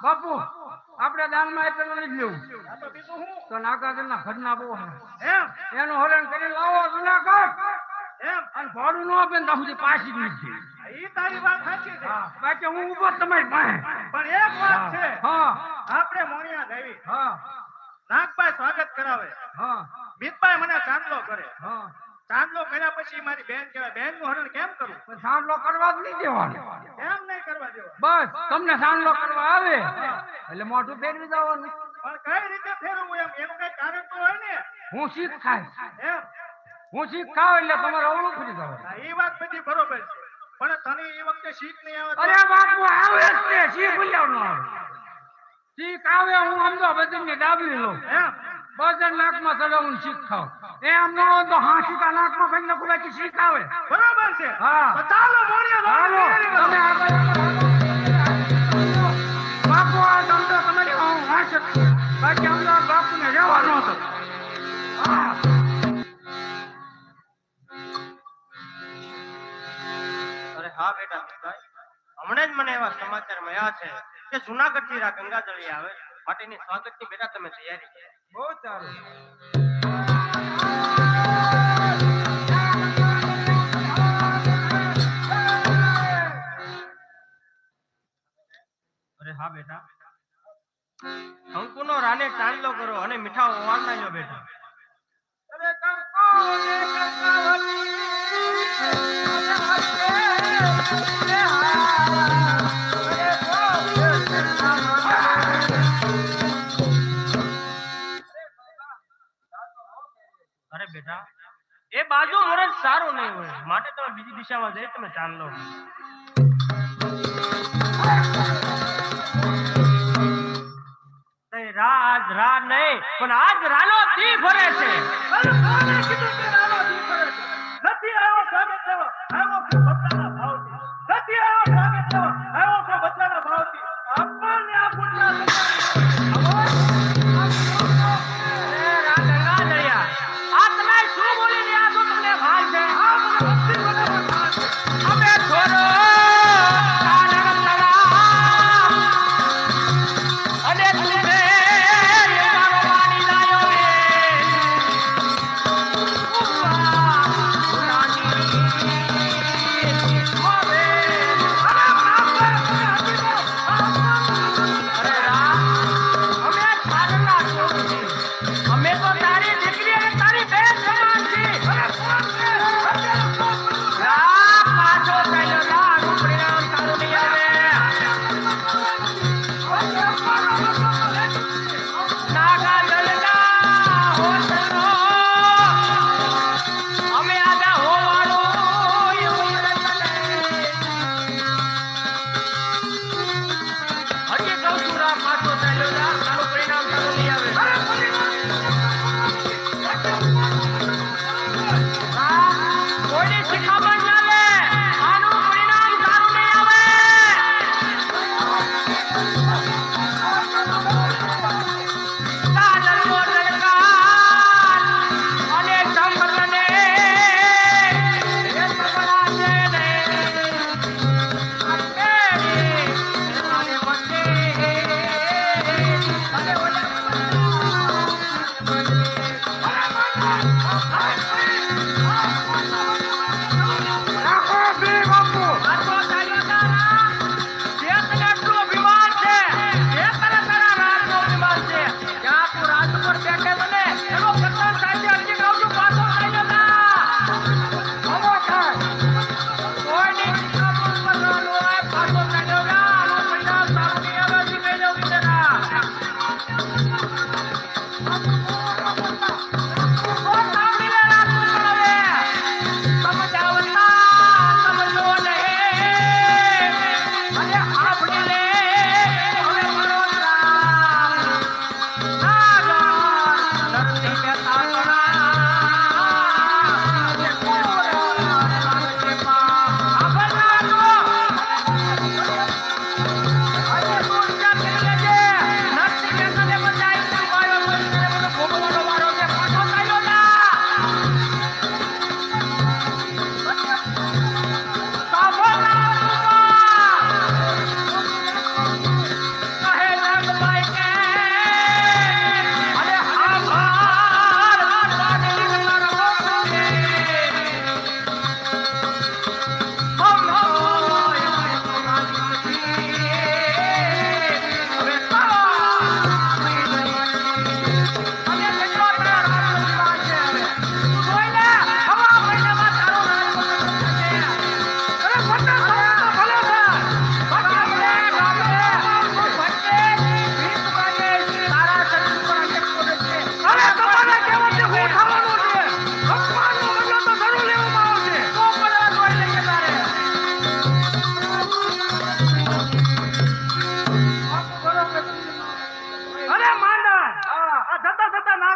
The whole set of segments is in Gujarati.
બાપુ આપણે દાનમાં એટલું નથી લેવું તો નાગાગરના ઘરના બહુ એનું હરણ કરી લાવો જુનાગઢ અને ભાડું ન આપે ને ત્યાં સુધી પાછી જ નથી. ઈ તારી વાત સાચી છે. બાકી હું ઉભો તમારી પાસે. પણ એક વાત છે, આપણે મોણિયા દેવી નાગભાઈ સ્વાગત કરાવે, મિતભાઈ મને ચાંદલો કરે, ચાંદલો કર્યા પછી મારી બેન કહેવાય, બેન નું હરણ કેમ કરું? ચાંદલો કરવા જ નહીં દેવાનો. કેમ નહીં કરવા દેવો? બસ તમને ચાંદલો કરવા આવે એટલે મોઢું ફેરવી જવાનું. પણ કઈ રીતે ફેરવું એમ? એનું કઈ કારણ તો હોય ને. હું શીખ ખાઈશ એમ હું શીખ ખાવ એટલે તમારે અવળું ફરી જવાનું. એ વાત બધી બરોબર છે, પણ તને એ વખતે શીખ નહીં આવે. અરે બાપુ આવે જ ને, શીખ બોલ્યા નો આવે. શીખ આવે હું સમજો બધી દાબી લઉં એમ બજન નાકમાં ચડાવું શીખ ખાવ એમ ન હોય તો હાંસી નાકમાં કઈ નાખું બાકી શીખ આવે. બરોબર છે. હા તો ચાલો મોણિયા તમે બાપુ આ ધંધો તમારી હાંસ બાકી અમદાવાદ બાપુને રહેવાનો હતો. અરે હા બેટા મિતભાઈ, હમણાં જ મને એવા સમાચાર મળ્યા છે કે જુનાગઢ થી ગંગાજળી આવે માટેની સ્વાગતની બેટા તમે તૈયારી કરો. બહુ સારું. અરે હા બેટા, કંકુનો રાને ચાંદલો કરો અને મીઠા ઓવાળના લો બેટા. અરે કંકો ને કંકાવતી અરે બેટા, એ બાજુ મુરત સારું નહીં હોય માટે તમે બીજી દિશામાં જઈ તમે ચાંદલો. રાજ રા નહીં પણ આજ રાનો દી ફરે છે. નથી આવ્યો સ્વાગત લેવા, આવ્યો છે બદલાના ભાવથી. નથી આવ્યો સ્વાગત લેવા, આવ્યો છે બદલાના ભાવથી. આપણને આ પુણ્ય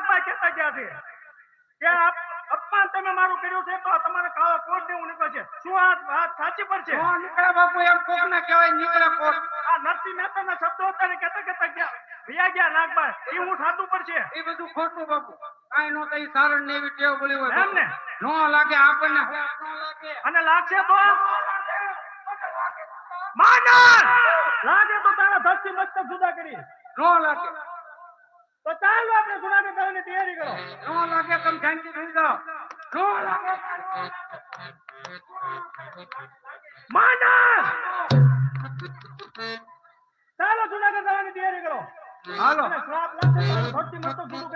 નાગભાઈ કહેતા ગયા છે કે અપમાન તમે મારું કર્યું છે તો તમારે કાળો કોટ દેવું નીકળશે. શું આ વાત સાચી પર છે? નો નીકળે બાપુ, એમ કોક ને કહેવાય નીકળે કોક. આ નરસિંહ મહેતાના શબ્દો અત્યારે કહેતા ગયા ભૈયા ગયા નાગભાઈ, એ હું સાચું પડશે એ બધું ખોટું બાપુ. કાંઈ નો કઈ સારણ ને એવી ટેવ પડી હોય એમ ને? નો લાગે આપણને, નો લાગે. અને લાગશે તો માનર લાગે તો તારા ધરતી મસ્તક જુદા કરી. નો લાગે, તો ચાલો આપણે જુનાગઢ જવાની તૈયારી કરો. નો લાગે તમે શાંતિ થઈ જાઓ. નો લાગે માનર ચાલો જુનાગઢ જવાની તૈયારી કરો. હાલો. અને શ્રાપ લાગશે તો ધરતી મસ્તક જુદું